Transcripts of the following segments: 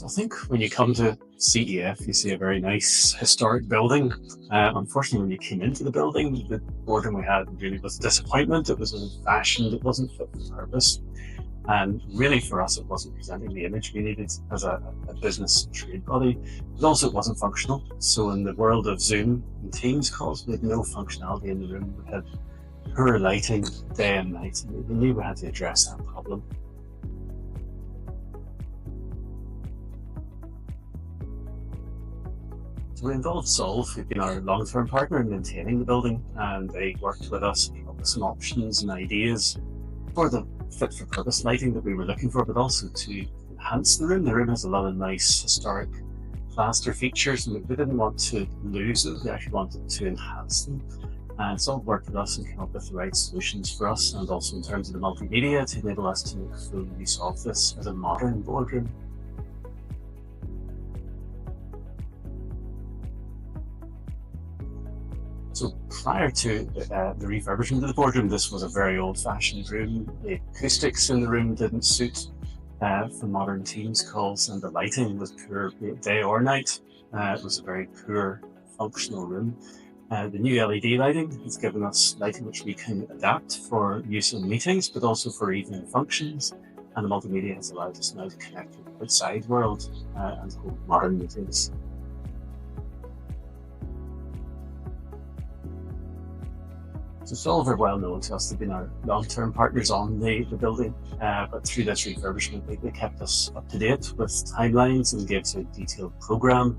I think when you come to CEF, you see a very nice historic building. Unfortunately, when you came into the building, the boardroom we had really was a disappointment. It was old-fashioned, it wasn't fit for purpose. And really for us, it wasn't presenting the image we needed as a business trade body, but also it wasn't functional. So in the world of Zoom and Teams calls, we had no functionality in the room. We had poor lighting day and night, and we knew we had to address that problem. So we involved Solv, who've been our long-term partner in maintaining the building, and they worked with us and came up with some options and ideas for the fit-for-purpose lighting that we were looking for, but also to enhance the room. The room has a lot of nice historic plaster features, and we didn't want to lose them. We actually wanted to enhance them. And Solv worked with us and came up with the right solutions for us, and also in terms of the multimedia to enable us to make full use of this as a modern boardroom. So prior to the refurbishment of the boardroom, this was a very old-fashioned room. The acoustics in the room didn't suit for modern Teams calls, and the lighting was poor day or night. It was a very poor functional room. The new LED lighting has given us lighting which we can adapt for use in meetings, but also for evening functions. And the multimedia has allowed us now to connect with the outside world and hold modern meetings. So Solv are well known to us. They've been our long-term partners on the building, but through this refurbishment, they kept us up to date with timelines and gave us a detailed program,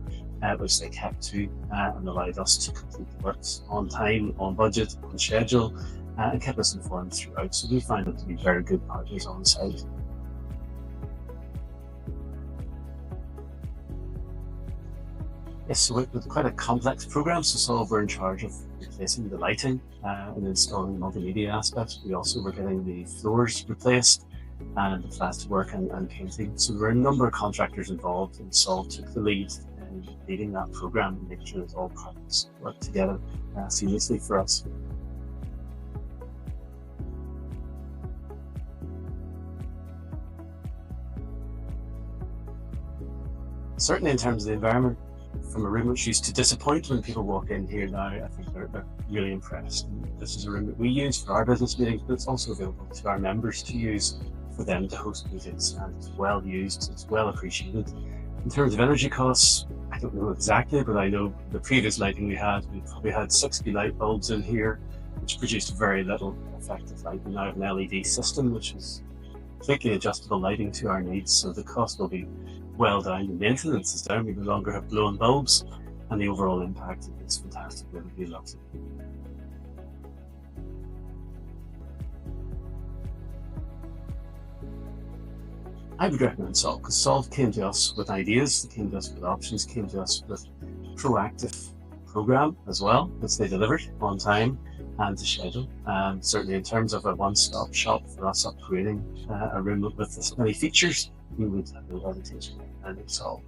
which they kept to and allowed us to complete the works on time, on budget, on schedule, and kept us informed throughout. So we find them to be very good partners on site. Yes, so with quite a complex program, so Solv were in charge of replacing the lighting and installing multimedia aspects. We also were getting the floors replaced and the plasterwork and painting. So there were a number of contractors involved, and Solv took the lead in leading that program and making sure that all projects work together seamlessly for us. Certainly in terms of the environment, from a room which used to disappoint when people walk in here now, I think they're really impressed. And this is a room that we use for our business meetings, but it's also available to our members to use for them to host meetings, and it's well used, it's well appreciated. In terms of energy costs, I don't know exactly, but I know the previous lighting we probably had 60 light bulbs in here, which produced very little effective light. We now have an LED system, which is completely adjustable lighting to our needs, so the cost will be well down. The maintenance is down. We no longer have blown bulbs, and the overall impact is fantastic. Everybody loves it. I would recommend Solv, because Solv came to us with ideas, they came to us with options, came to us with a proactive program as well, which they delivered on time and to schedule. And certainly in terms of a one-stop shop for us upgrading a room with this many features, we would have no hesitation and Solv.